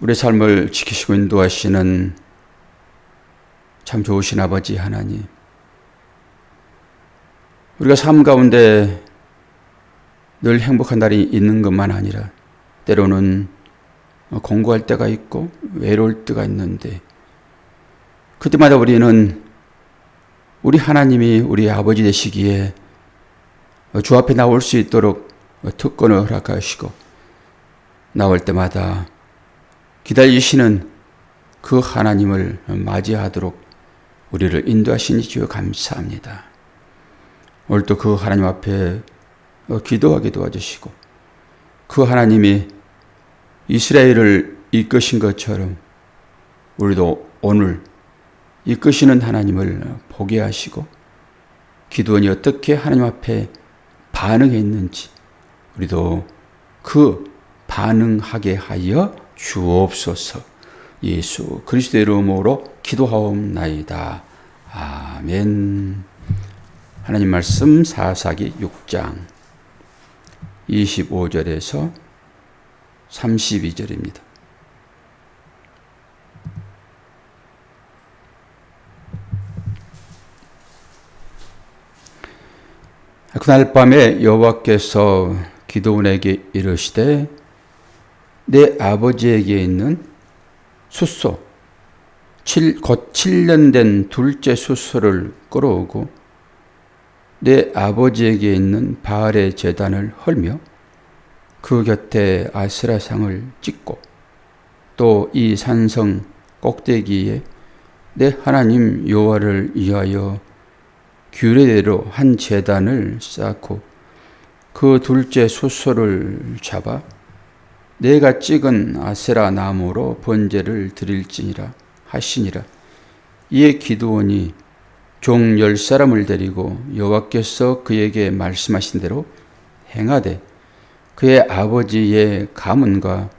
우리의 삶을 지키시고 인도하시는 참 좋으신 아버지 하나님, 우리가 삶 가운데 늘 행복한 날이 있는 것만 아니라 때로는 공부할 때가 있고 외로울 때가 있는데, 그때마다 우리는 우리 하나님이 우리 아버지 되시기에 주 앞에 나올 수 있도록 특권을 허락하시고, 나올 때마다 기다리시는 그 하나님을 맞이하도록 우리를 인도하시니 주여 감사합니다. 오늘도 그 하나님 앞에 기도하게 도와주시고, 그 하나님이 이스라엘을 이끄신 것처럼 우리도 오늘 이끄시는 하나님을 보게 하시고, 기도원이 어떻게 하나님 앞에 반응했는지 우리도 그 반응하게 하여 주옵소서. 예수 그리스도의 이름으로 기도하옵나이다. 아멘. 하나님 말씀 사사기 6장 25절에서 32절입니다. 그날 밤에 여호와께서 기드온에게 이르시되, 내 아버지에게 있는 숫소 곧 7년 된 둘째 숫소를 끌어오고 내 아버지에게 있는 바알의 제단을 헐며 그 곁에 아스라상을 찍고 또 이 산성 꼭대기에 내 하나님 여호와를 위하여 규례대로 한 제단을 쌓고 그 둘째 숫소를 잡아 내가 찍은 아세라 나무로 번제를 드릴지니라 하시니라. 이에 기드온이 종 10사람을 데리고 여호와께서 그에게 말씀하신 대로 행하되 그의 아버지의 가문과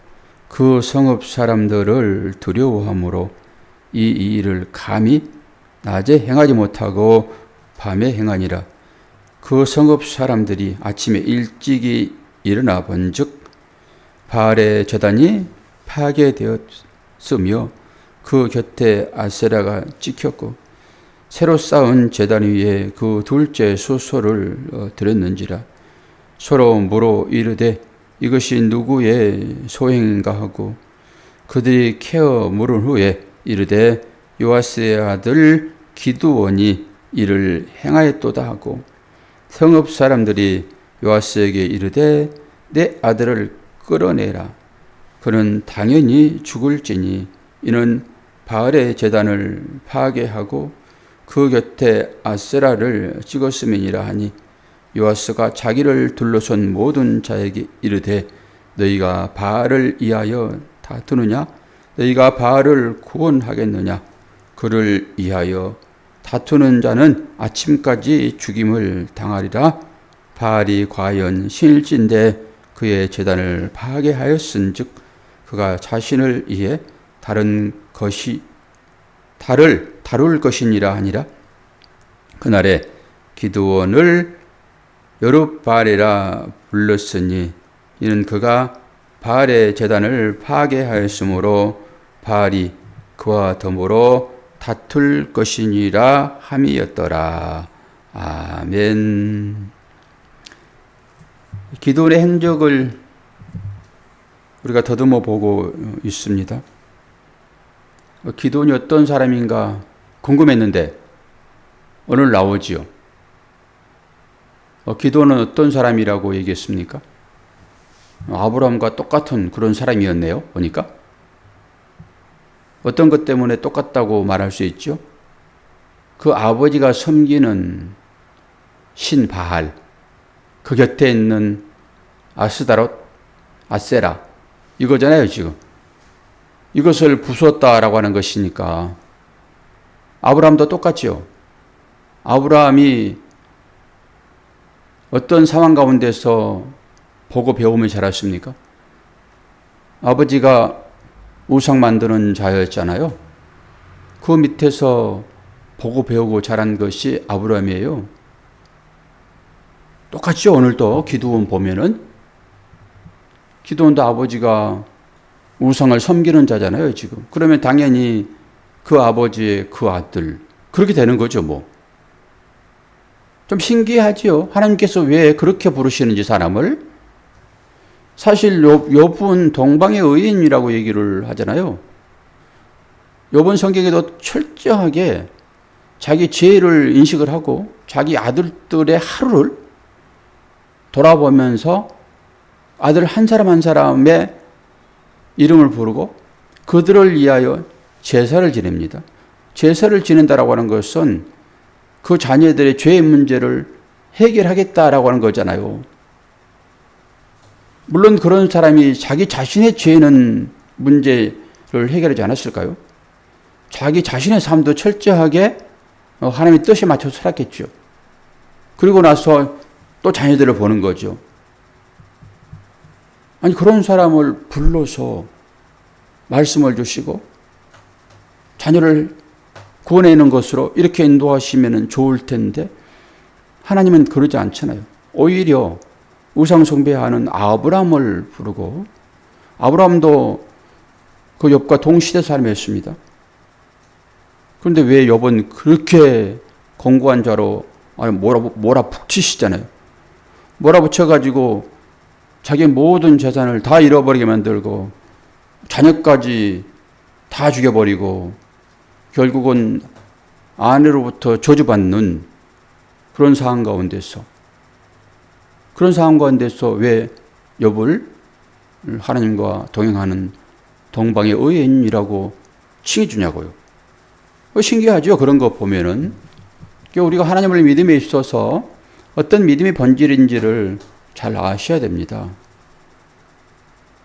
그 성읍 사람들을 두려워하므로 이 일을 감히 낮에 행하지 못하고 밤에 행하니라. 그 성읍 사람들이 아침에 일찍이 일어나 본즉 바알의 제단이 파괴되었으며 그 곁에 아세라가 찍혔고 새로 쌓은 제단 위에 그 둘째 숫소를 드렸는지라. 서로 물어 이르되 이것이 누구의 소행인가 하고 그들이 캐어 물은 후에 이르되 요아스의 아들 기드온이 이를 행하였도다 하고, 성읍 사람들이 요아스에게 이르되 내 아들을 끌어내라. 그는 당연히 죽을지니 이는 바알의 제단을 파괴하고 그 곁에 아세라를 찍었음이니라 하니, 요아스가 자기를 둘러선 모든 자에게 이르되 너희가 바알을 위하여 다투느냐? 너희가 바알을 구원하겠느냐? 그를 위하여 다투는 자는 아침까지 죽임을 당하리라. 바알이 과연 신일진데 그의 제단을 파괴하였은즉 그가 자신을 위해 다룰 것이니라 하니라. 그날에 기드온을 여룹바알이라 불렀으니 이는 그가 바알의 제단을 파괴하였으므로 바알이 그와 더불어 다툴 것이니라 함이었더라. 아멘. 기드온의 행적을 우리가 더듬어 보고 있습니다. 기드온이 어떤 사람인가 궁금했는데 오늘 나오지요. 기드온은 어떤 사람이라고 얘기했습니까? 아브라함과 똑같은 그런 사람이었네요. 보니까 어떤 것 때문에 똑같다고 말할 수 있죠? 그 아버지가 섬기는 신 바알, 그 곁에 있는 아스다롯, 아세라 이거잖아요. 지금 이것을 부수었다라고 하는 것이니까 아브라함도 똑같죠. 아브라함이 어떤 상황 가운데서 보고 배우며 자랐습니까? 아버지가 우상 만드는 자였잖아요. 그 밑에서 보고 배우고 자란 것이 아브라함이에요. 똑같죠. 오늘도 기드온 보면은 기드온도 아버지가 우상을 섬기는 자잖아요, 지금. 그러면 당연히 그 아버지의 그 아들, 그렇게 되는 거죠, 뭐. 좀 신기하지요. 하나님께서 왜 그렇게 부르시는지 사람을. 사실 욥은 동방의 의인이라고 얘기를 하잖아요. 욥은 성경에도 철저하게 자기 죄를 인식을 하고 자기 아들들의 하루를 돌아보면서 아들 한 사람 한 사람의 이름을 부르고 그들을 위하여 제사를 지냅니다. 제사를 지낸다라고 하는 것은 그 자녀들의 죄의 문제를 해결하겠다라고 하는 거잖아요. 물론 그런 사람이 자기 자신의 죄는 문제를 해결하지 않았을까요? 자기 자신의 삶도 철저하게 하나님의 뜻에 맞춰서 살았겠죠. 그리고 나서 또 자녀들을 보는 거죠. 아니 그런 사람을 불러서 말씀을 주시고 자녀를 구원해내는 것으로 이렇게 인도하시면 좋을 텐데 하나님은 그러지 않잖아요. 오히려 우상 숭배하는 아브라함을 부르고 아브라함도 그 욥과 동시대 사람이었습니다. 그런데 왜 욥은 그렇게 공고한 자로 몰아붙이시잖아요. 몰아붙여가지고 자기 모든 재산을 다 잃어버리게 만들고 자녀까지 다 죽여버리고 결국은 아내로부터 저주받는 그런 상황 가운데서 왜 욥을 하나님과 동행하는 동방의 의인이라고 칭해 주냐고요. 신기하죠. 그런 거 보면은 우리가 하나님을 믿음에 있어서 어떤 믿음의 본질인지를 잘 아셔야 됩니다.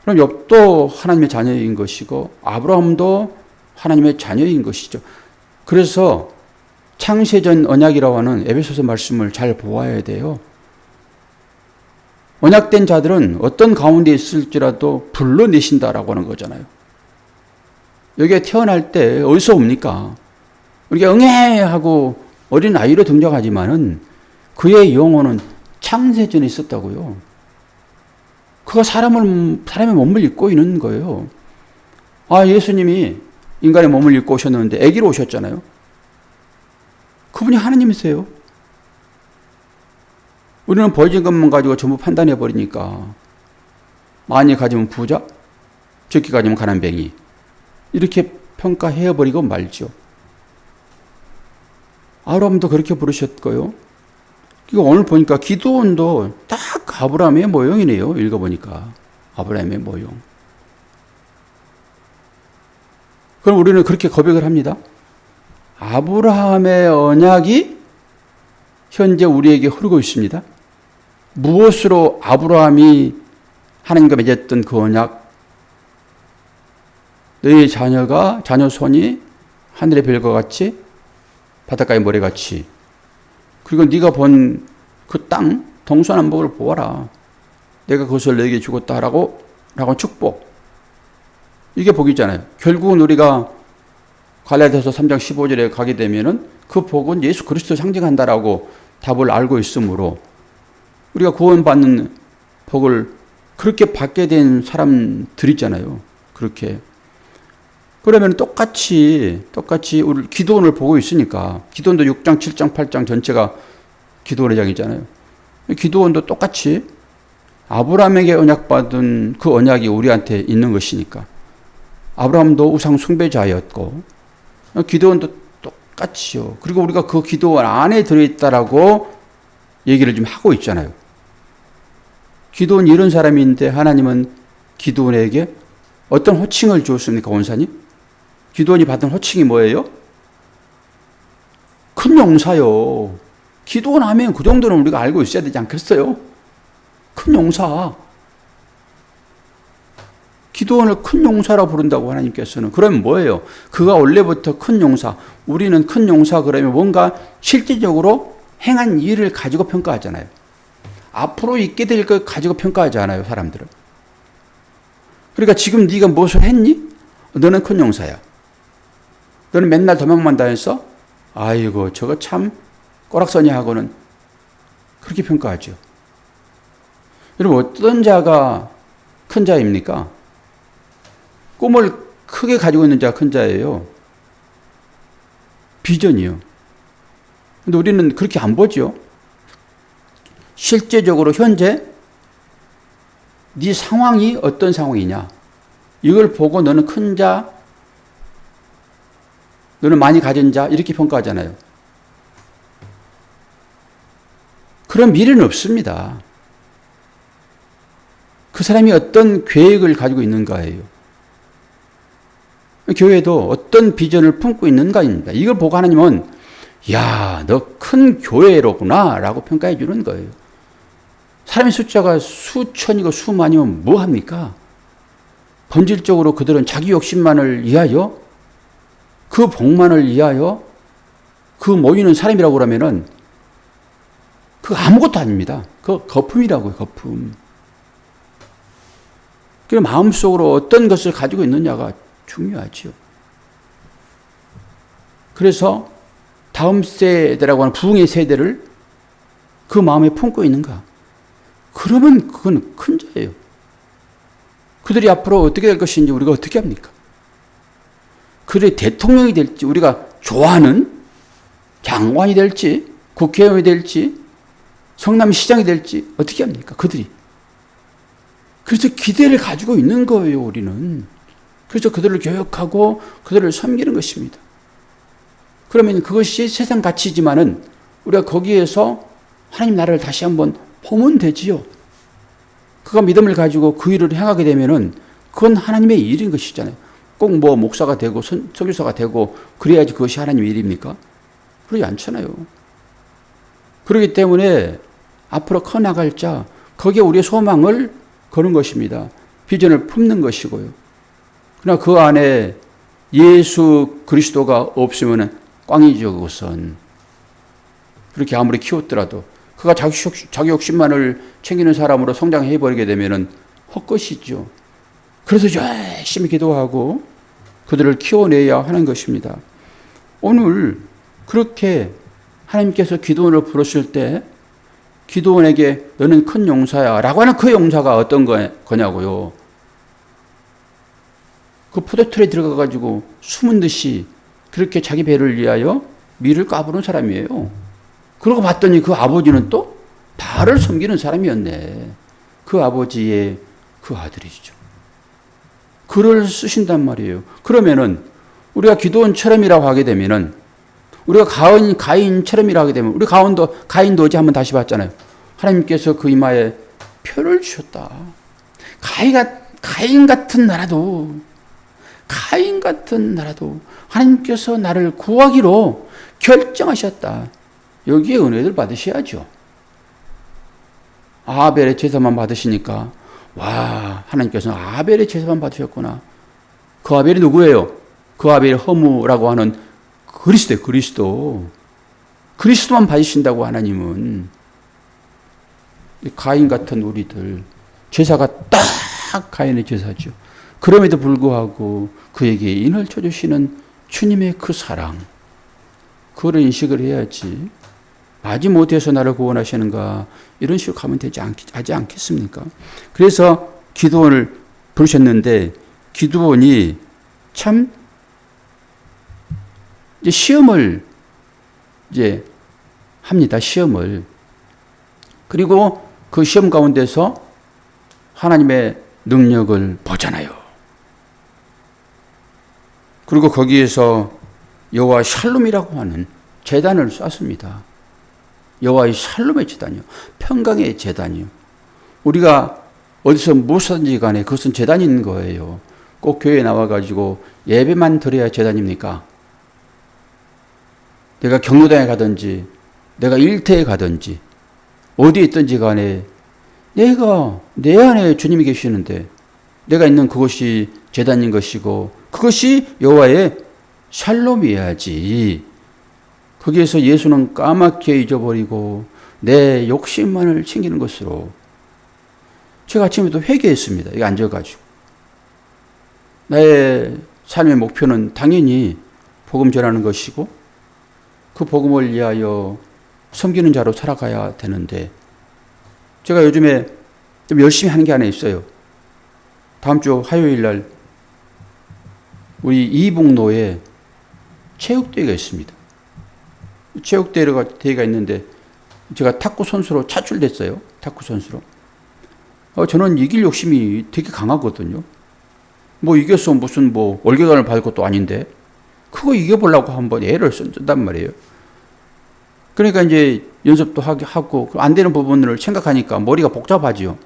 그럼 욥도 하나님의 자녀인 것이고 아브라함도 하나님의 자녀인 것이죠. 그래서 창세전 언약이라고 하는 에베소서 말씀을 잘 보아야 돼요. 언약된 자들은 어떤 가운데 있을지라도 불러내신다라고 하는 거잖아요. 여기에 태어날 때 어디서 옵니까? 우리가 응애하고 어린 아이로 등장하지만은 그의 영혼은 창세전에 있었다고요. 그가 사람의 몸을 입고 있는 거예요. 예수님이 인간의 몸을 입고 오셨는데 아기로 오셨잖아요. 그분이 하나님이세요. 우리는 보여진 것만 가지고 전부 판단해 버리니까 많이 가지면 부자, 적게 가지면 가난뱅이 이렇게 평가해 버리고 말죠. 아브라함도 그렇게 부르셨고요. 오늘 보니까 기드온도 딱 아브라함의 모형이네요. 읽어보니까 아브라함의 모형. 그럼 우리는 그렇게 고백을 합니다. 아브라함의 언약이 현재 우리에게 흐르고 있습니다. 무엇으로 아브라함이 하나님과 맺었던 그 언약, 너희 자녀 손이 하늘의 별과 같이 바닷가의 모래같이, 그리고 네가 본 그 땅 동서남북을 보아라. 내가 그것을 너에게 주겠다라고 축복. 이게 복이잖아요. 결국은 우리가 갈라디아서 3장 15절에 가게 되면은 그 복은 예수 그리스도 상징한다라고 답을 알고 있으므로 우리가 구원받는 복을 그렇게 받게 된 사람들이잖아요. 그렇게. 그러면 똑같이 우리 기도원을 보고 있으니까 기도원도 6장, 7장, 8장 전체가 기도원의 장이잖아요. 기도원도 똑같이 아브라함에게 언약받은 그 언약이 우리한테 있는 것이니까 아브라함도 우상 숭배자였고 기도원도 똑같이요. 그리고 우리가 그 기도원 안에 들어있다라고 얘기를 좀 하고 있잖아요. 기도원이 이런 사람인데 하나님은 기도원에게 어떤 호칭을 주었습니까, 원사님? 기도원이 받은 호칭이 뭐예요? 큰 용사요. 기도원 하면 그 정도는 우리가 알고 있어야 되지 않겠어요? 큰 용사. 기도원을 큰 용사라 부른다고 하나님께서는. 그러면 뭐예요? 그가 원래부터 큰 용사. 우리는 큰 용사 그러면 뭔가 실질적으로 행한 일을 가지고 평가하잖아요. 앞으로 있게 될 걸 가지고 평가하지 않아요, 사람들은. 그러니까 지금 네가 무엇을 했니? 너는 큰 용사야. 너는 맨날 도망만 다녔어? 아이고 저거 참 꼬락서니 하고는 그렇게 평가하죠. 여러분 어떤 자가 큰 자입니까? 꿈을 크게 가지고 있는 자가 큰 자예요. 비전이요. 근데 우리는 그렇게 안 보죠. 실제적으로 현재 네 상황이 어떤 상황이냐. 이걸 보고 너는 큰 자, 너는 많이 가진 자 이렇게 평가하잖아요. 그런 미래는 없습니다. 그 사람이 어떤 계획을 가지고 있는가예요. 교회도 어떤 비전을 품고 있는가입니다. 이걸 보고 하나님은 야, 너 큰 교회로구나 라고 평가해 주는 거예요. 사람의 숫자가 수천이고 수만이면 뭐합니까? 본질적으로 그들은 자기 욕심만을 위하여 그 복만을 위하여 그 모이는 사람이라고 그러면은 그 아무것도 아닙니다. 그 거품이라고요, 거품. 그 마음속으로 어떤 것을 가지고 있느냐가 중요하지요. 그래서 다음 세대라고 하는 부흥의 세대를 그 마음에 품고 있는가? 그러면 그건 큰 자예요. 그들이 앞으로 어떻게 될 것인지 우리가 어떻게 합니까? 그들이 대통령이 될지, 우리가 좋아하는 장관이 될지, 국회의원이 될지, 성남시장이 될지 어떻게 합니까? 그들이. 그래서 기대를 가지고 있는 거예요, 우리는. 그래서 그들을 교육하고 그들을 섬기는 것입니다. 그러면 그것이 세상 가치지만은 우리가 거기에서 하나님 나라를 다시 한번 보면 되지요. 그가 믿음을 가지고 그 일을 행하게 되면은 그건 하나님의 일인 것이잖아요. 꼭 뭐 목사가 되고 선교사가 되고 그래야지 그것이 하나님의 일입니까? 그러지 않잖아요. 그렇기 때문에 앞으로 커나갈 자, 거기에 우리의 소망을 거는 것입니다. 비전을 품는 것이고요. 그러나 그 안에 예수 그리스도가 없으면 꽝이죠, 그것은. 그렇게 아무리 키웠더라도. 그가 자기 욕심만을 챙기는 사람으로 성장해버리게 되면 헛것이죠. 그래서 열심히 기도하고 그들을 키워내야 하는 것입니다. 오늘 그렇게 하나님께서 기도원을 부르실 때 기도원에게 너는 큰 용사야 라고 하는 그 용사가 어떤 거냐고요. 그 포도틀에 들어가가지고 숨은 듯이 그렇게 자기 배를 위하여 밀을 까부는 사람이에요. 그러고 봤더니 그 아버지는 또 바알을 섬기는 사람이었네. 그 아버지의 그 아들이죠. 글을 쓰신단 말이에요. 그러면은 우리가 기도원처럼이라고 하게 되면은 우리가 가인처럼이라고 하게 되면 우리 가인도 어제 한번 다시 봤잖아요. 하나님께서 그 이마에 표를 주셨다. 가인 같은 나라도 하나님께서 나를 구하기로 결정하셨다. 여기에 은혜를 받으셔야죠. 아벨의 제사만 받으시니까 와, 하나님께서는 아벨의 제사만 받으셨구나. 그 아벨이 누구예요? 그 아벨이 허무라고 하는 그리스도만 받으신다고 하나님은. 가인 같은 우리들 제사가 딱 가인의 제사죠. 그럼에도 불구하고 그에게 인을 쳐주시는 주님의 그 사랑, 그걸 인식을 해야지. 마지못해서 나를 구원하시는가 이런 식으로 가면 하지 않겠습니까? 그래서 기도원을 부르셨는데 기도원이 참 이제 시험을 이제 합니다. 시험을. 그리고 그 시험 가운데서 하나님의 능력을 보잖아요. 그리고 거기에서 여호와 샬롬이라고 하는 제단을 쐈습니다. 여호와의 샬롬의 제단이요. 평강의 제단이요. 우리가 어디서 무엇하든지 간에 그것은 제단인 거예요. 꼭 교회에 나와가지고 예배만 드려야 제단입니까? 내가 경로당에 가든지 내가 일터에 가든지 어디에 있든지 간에 내가 내 안에 주님이 계시는데 내가 있는 그것이 제단인 것이고 그것이 여호와의 샬롬이어야지. 거기에서 예수는 까맣게 잊어버리고 내 욕심만을 챙기는 것으로. 제가 아침에도 회개했습니다. 여기 앉아가지고. 나의 삶의 목표는 당연히 복음 전하는 것이고 그 복음을 위하여 섬기는 자로 살아가야 되는데 제가 요즘에 좀 열심히 하는 게 하나 있어요. 다음 주 화요일 날 우리 이북로에 체육대회가 있습니다. 체육대회가 있는데 제가 탁구 선수로 차출됐어요. 탁구 선수로. 저는 이길 욕심이 되게 강하거든요. 뭐 이겼어 무슨 뭐 월계관을 받을 것도 아닌데 그거 이겨보려고 한번 애를 쓴단 말이에요. 그러니까 이제 연습도 하고 안 되는 부분을 생각하니까 머리가 복잡하지요.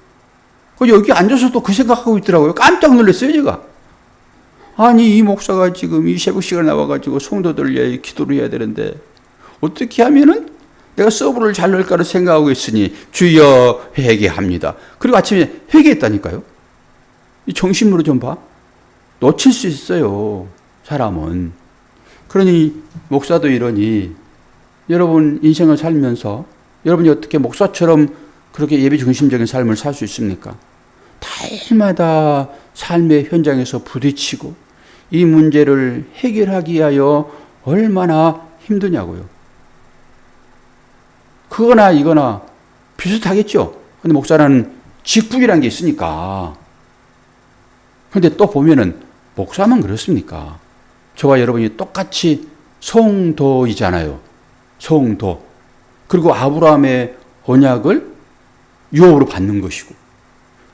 여기 앉아서도 그 생각하고 있더라고요. 깜짝 놀랐어요, 제가. 아니, 이 목사가 지금 이 새벽 시간에 나와가지고 성도들 기도를 해야 되는데, 어떻게 하면은 내가 서브를 잘 넣을까를 생각하고 있으니, 주여 회개합니다. 그리고 아침에 회개했다니까요. 이 정신으로 좀 봐. 놓칠 수 있어요, 사람은. 그러니, 목사도 이러니, 여러분 인생을 살면서, 여러분이 어떻게 목사처럼 그렇게 예배 중심적인 삶을 살 수 있습니까? 달마다 삶의 현장에서 부딪히고 이 문제를 해결하기 위하여 얼마나 힘드냐고요. 그거나 이거나 비슷하겠죠. 근데 목사는 직분이라는 게 있으니까. 근데 또 보면은 목사만 그렇습니까? 저와 여러분이 똑같이 성도이잖아요. 성도. 그리고 아브라함의 언약을 유업으로 받는 것이고,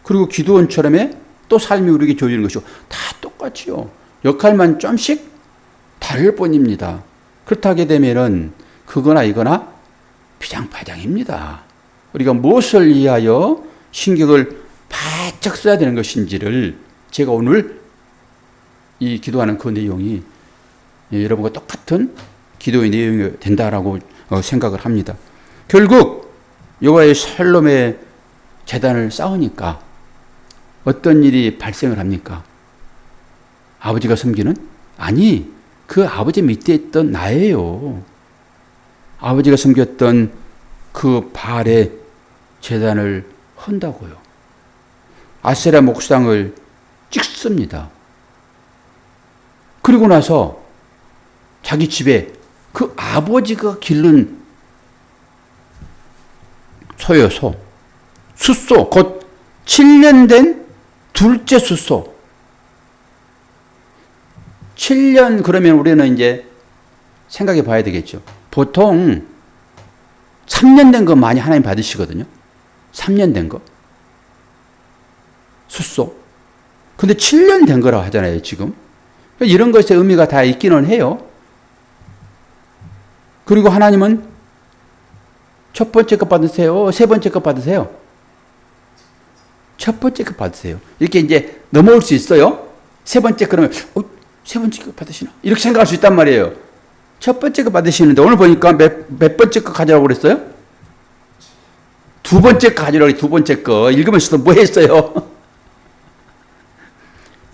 그리고 기도원처럼의 또 삶이 우리에게 주어지는 것이고, 다 똑같지요. 역할만 좀씩 다를 뿐입니다. 그렇다게 되면은 그거나 이거나 비장파장입니다. 우리가 무엇을 위하여 신경을 바짝 써야 되는 것인지를 제가 오늘 이 기도하는 그 내용이 여러분과 똑같은 기도의 내용이 된다라고 생각을 합니다. 결국 여호와의 살롬의 제단을 쌓으니까 어떤 일이 발생을 합니까? 아버지가 섬기는? 아니, 그 아버지 밑에 있던 나예요. 아버지가 섬겼던 그 바알의 제단을 헌다고요. 아세라 목상을 찍습니다. 그리고 나서 자기 집에 그 아버지가 기른 소여소, 숫소, 곧 7년 된 둘째 숫소. 7년 그러면 우리는 이제 생각해 봐야 되겠죠. 보통 3년 된 거 많이 하나님 받으시거든요. 3년 된 거. 숫소. 근데 7년 된 거라고 하잖아요, 지금. 이런 것의 의미가 다 있기는 해요. 그리고 하나님은 첫 번째 것 받으세요? 세 번째 것 받으세요? 첫 번째 것 받으세요. 이렇게 이제 넘어올 수 있어요. 세 번째 그러면 세 번째 것 받으시나? 이렇게 생각할 수 있단 말이에요. 첫 번째 것 받으시는데 오늘 보니까 몇 번째 거 가져라고 그랬어요? 두 번째 거 가져라고 두 번째 거. 읽으면서도 뭐 했어요?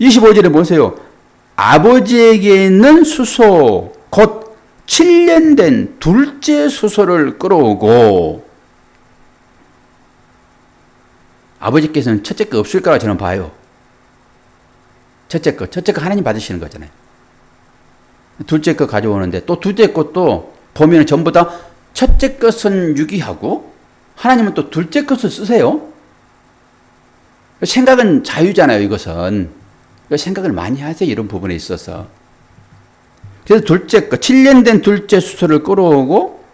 25절에 보세요. 아버지에게 있는 수소 곧 7년 된 둘째 수소를 끌어오고, 아버지께서는 첫째 거 없을 거라고 저는 봐요. 첫째 거 하나님 받으시는 거잖아요. 둘째 거 가져오는데 또 둘째 것도 보면 전부 다 첫째 것은 유기하고 하나님은 또 둘째 것을 쓰세요. 생각은 자유잖아요, 이것은. 생각을 많이 하세요, 이런 부분에 있어서. 그래서 둘째 거, 7년 된 둘째 수소를 끌어오고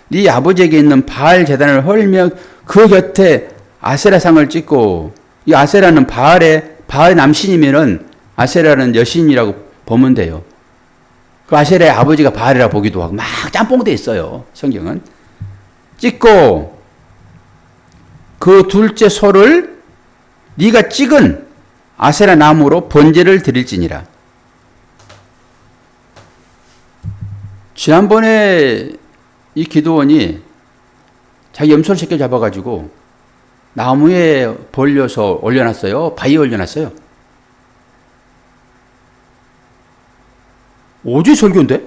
네 아버지에게 있는 바알 제단을 헐며 그 곁에 아세라상을 찍고, 이 아세라는 바알의 남신이면은 아세라는 여신이라고 보면 돼요. 그 아세라의 아버지가 바알이라 보기도 하고 막 짬뽕돼 있어요, 성경은. 찍고 그 둘째 소를 네가 찍은 아세라 나무로 번제를 드릴지니라. 지난번에 이 기도원이 자기 염소를 새끼 잡아가지고 나무에 벌려서 올려놨어요. 바위에 올려놨어요. 어제 설교인데?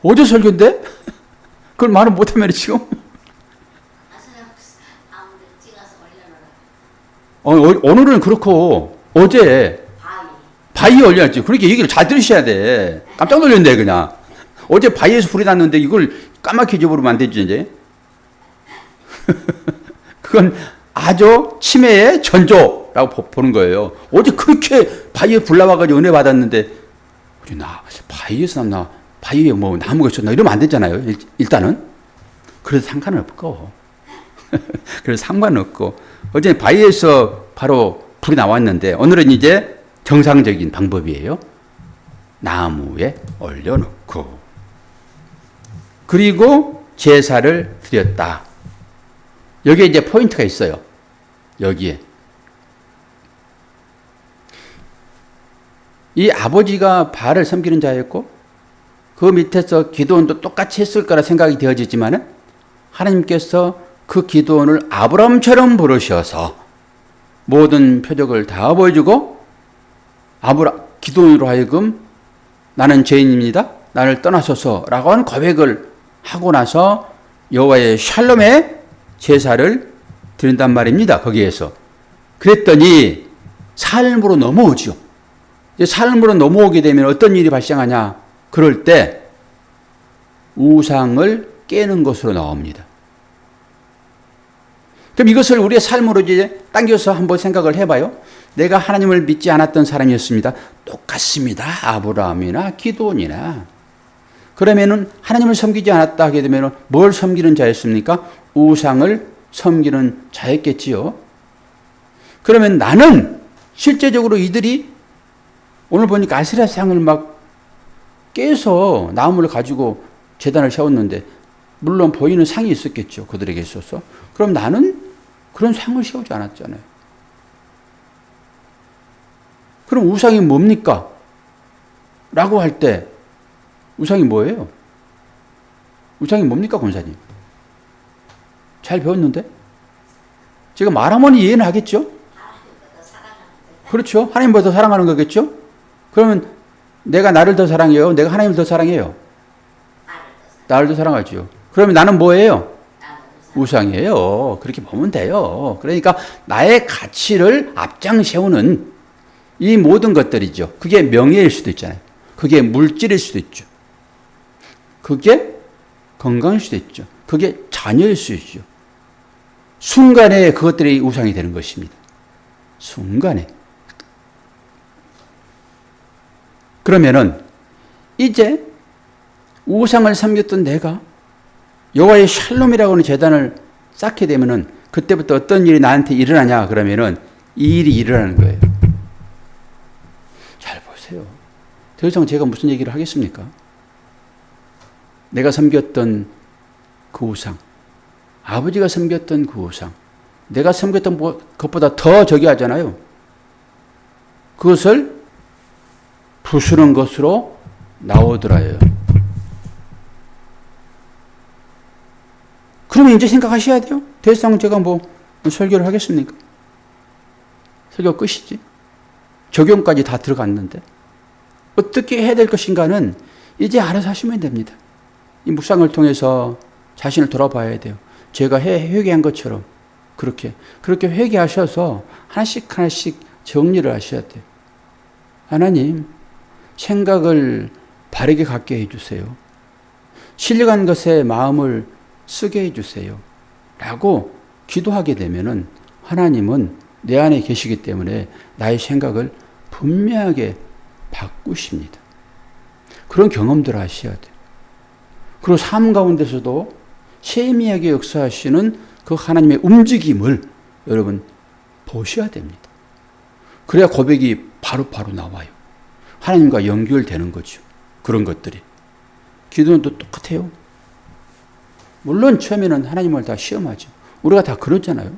어제 설교인데? 그걸 말은 못하면 지금? 오늘은 그렇고 어제 바위에 올려놨지. 그러니까 얘기를 잘 들으셔야 돼. 깜짝 놀랐네 그냥. 어제 바위에서 불이 났는데 이걸 까맣게 잊어버리면 안 되지 이제. 그건 아주 치매의 전조라고 보는 거예요. 어제 그렇게 바위에 불 나와가지고 은혜 받았는데, 우리 바위에서 났나? 바위에 뭐 나무가 있었나? 이러면 안 되잖아요. 일단은. 그래서 상관없고. 그래서 상관없고. 어제 바위에서 바로 불이 나왔는데, 오늘은 이제 정상적인 방법이에요. 나무에 올려놓고. 그리고 제사를 드렸다. 여기에 이제 포인트가 있어요. 여기에. 이 아버지가 바알을 섬기는 자였고, 그 밑에서 기드온도 똑같이 했을 거라 생각이 되어지지만은, 하나님께서 그 기드온을 아브라함처럼 부르셔서 모든 표적을 다 보여주고, 기드온으로 하여금 나는 죄인입니다. 나를 떠나소서라고 하는 고백을 하고 나서 여호와의 샬롬의 제사를 드린단 말입니다. 거기에서. 그랬더니 삶으로 넘어오죠. 이제 삶으로 넘어오게 되면 어떤 일이 발생하냐? 그럴 때 우상을 깨는 것으로 나옵니다. 그럼 이것을 우리의 삶으로 이제 당겨서 한번 생각을 해봐요. 내가 하나님을 믿지 않았던 사람이었습니다. 똑같습니다. 아브라함이나 기드온이나. 그러면은 하나님을 섬기지 않았다 하게 되면 뭘 섬기는 자였습니까? 우상을 섬기는 자였겠지요. 그러면 나는 실제적으로 이들이 오늘 보니까 아세라상을 막 깨서 나무를 가지고 제단을 세웠는데, 물론 보이는 상이 있었겠죠. 그들에게 있어서. 그럼 나는 그런 상을 세우지 않았잖아요. 그럼 우상이 뭡니까? 라고 할 때 우상이 뭐예요? 우상이 뭡니까, 권사님? 잘 배웠는데? 제가 말하면 이해는 하겠죠? 그렇죠. 하나님보다 더 사랑하는 거겠죠? 그러면 내가 나를 더 사랑해요? 내가 하나님을 더 사랑해요? 나를 더 사랑하죠. 그러면 나는 뭐예요? 우상이에요. 그렇게 보면 돼요. 그러니까 나의 가치를 앞장 세우는 이 모든 것들이죠. 그게 명예일 수도 있잖아요. 그게 물질일 수도 있죠. 그게 건강일 수도 있죠. 그게 자녀일 수도 있죠. 순간에 그것들이 우상이 되는 것입니다. 순간에. 그러면은 이제 우상을 섬겼던 내가 여호와의 샬롬이라고 하는 제단을 쌓게 되면은 그때부터 어떤 일이 나한테 일어나냐 그러면은 이 일이 일어나는 거예요. 잘 보세요. 더 이상 제가 무슨 얘기를 하겠습니까? 내가 섬겼던 그 우상, 아버지가 섬겼던 그 우상, 내가 섬겼던 것보다 더 저기 하잖아요. 그것을 부수는 것으로 나오더라요. 그러면 이제 생각하셔야 돼요. 더 이상 제가 뭐 설교를 하겠습니까? 설교 끝이지. 적용까지 다 들어갔는데 어떻게 해야 될 것인가는 이제 알아서 하시면 됩니다. 이 묵상을 통해서 자신을 돌아봐야 돼요. 제가 회개한 것처럼 그렇게 회개하셔서 하나씩 정리를 하셔야 돼요. 하나님, 생각을 바르게 갖게 해주세요. 신령한 것에 마음을 쓰게 해주세요. 라고 기도하게 되면은 하나님은 내 안에 계시기 때문에 나의 생각을 분명하게 바꾸십니다. 그런 경험들을 하셔야 돼요. 그리고 삶 가운데서도 세미하게 역사하시는 그 하나님의 움직임을 여러분 보셔야 됩니다. 그래야 고백이 바로 나와요. 하나님과 연결되는 거죠. 그런 것들이. 기도는 또 똑같아요. 물론 처음에는 하나님을 다 시험하죠. 우리가 다 그러잖아요.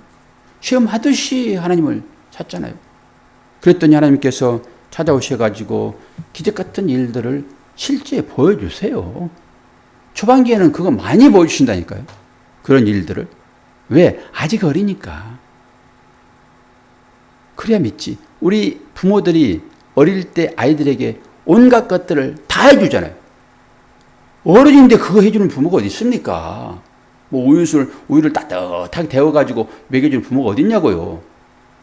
시험하듯이 하나님을 찾잖아요. 그랬더니 하나님께서 찾아오셔가지고 기적 같은 일들을 실제 보여주세요. 초반기에는 그거 많이 보여주신다니까요. 그런 일들을. 왜? 아직 어리니까. 그래야 믿지. 우리 부모들이 어릴 때 아이들에게 온갖 것들을 다 해주잖아요. 어른인데 그거 해주는 부모가 어디 있습니까? 뭐 우유를 따뜻하게 데워가지고 먹여주는 부모가 어디 있냐고요.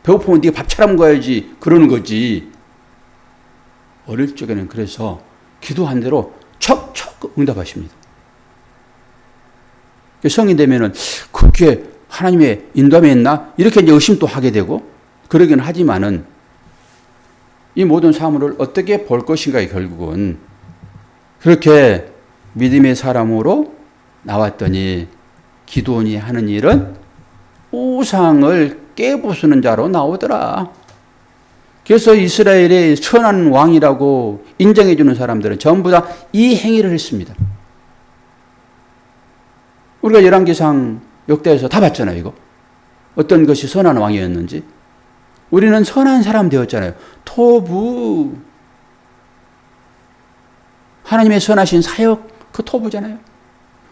배고프면 네가 밥 차려 먹어야지 그러는 거지. 어릴 적에는 그래서 기도한 대로 척척 응답하십니다. 성인 되면은 그게 하나님의 인도함이 있나? 이렇게 이제 의심도 하게 되고 그러긴 하지만은 이 모든 사물을 어떻게 볼 것인가에 결국은 그렇게 믿음의 사람으로 나왔더니 기드온이 하는 일은 우상을 깨부수는 자로 나오더라. 그래서 이스라엘의 선한 왕이라고 인정해 주는 사람들은 전부 다 이 행위를 했습니다. 우리가 열왕기상 역대에서 다 봤잖아요, 이거. 어떤 것이 선한 왕이었는지. 우리는 선한 사람 되었잖아요. 토부. 하나님의 선하신 사역, 그 토부잖아요.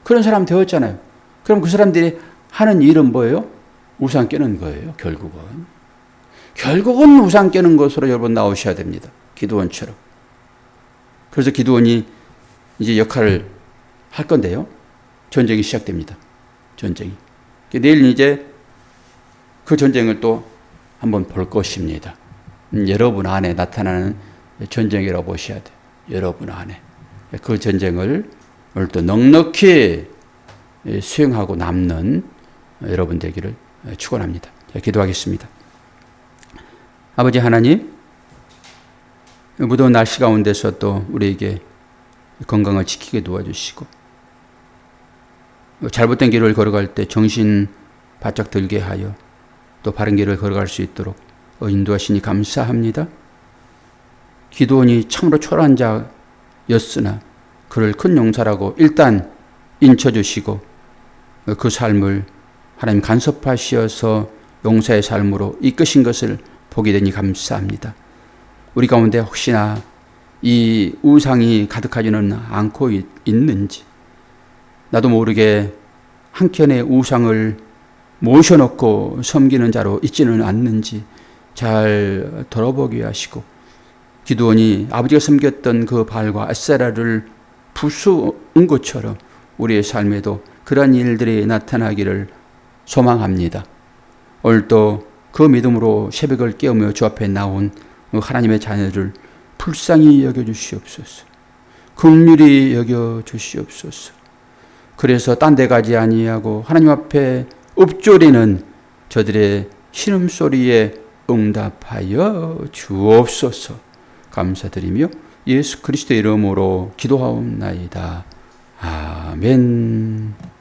그런 사람 되었잖아요. 그럼 그 사람들이 하는 일은 뭐예요? 우상 깨는 거예요, 결국은. 결국은 우상 깨는 것으로 여러분 나오셔야 됩니다. 기드온처럼. 그래서 기드온이 이제 역할을 할 건데요. 전쟁이 시작됩니다. 전쟁이. 내일 이제 그 전쟁을 또 한번 볼 것입니다. 여러분 안에 나타나는 전쟁이라고 보셔야 돼요. 여러분 안에. 그 전쟁을 오늘 또 넉넉히 수행하고 남는 여러분 되기를 축원합니다. 기도하겠습니다. 아버지 하나님, 무더운 날씨 가운데서 또 우리에게 건강을 지키게 도와주시고 잘못된 길을 걸어갈 때 정신 바짝 들게 하여 또 바른 길을 걸어갈 수 있도록 인도하시니 감사합니다. 기드온이 참으로 초라한 자였으나 그를 큰 용사라고 일단 인쳐주시고 그 삶을 하나님 간섭하시어서 용사의 삶으로 이끄신 것을 보게 되니 감사합니다. 우리 가운데 혹시나 이 우상이 가득하지는 않고 있는지 나도 모르게 한켠에 우상을 모셔놓고 섬기는 자로 있지는 않는지 잘 돌아보게 하시고 기드온이 아버지가 섬겼던 그 바알과 아세라를 부수은 것처럼 우리의 삶에도 그러한 일들이 나타나기를 소망합니다. 오늘도 그 믿음으로 새벽을 깨우며 주 앞에 나온 하나님의 자녀를 불쌍히 여겨주시옵소서. 긍휼히 여겨주시옵소서. 그래서 딴 데 가지 아니하고 하나님 앞에 읊조리는 저들의 신음소리에 응답하여 주옵소서. 감사드리며 예수 그리스도의 이름으로 기도하옵나이다. 아멘.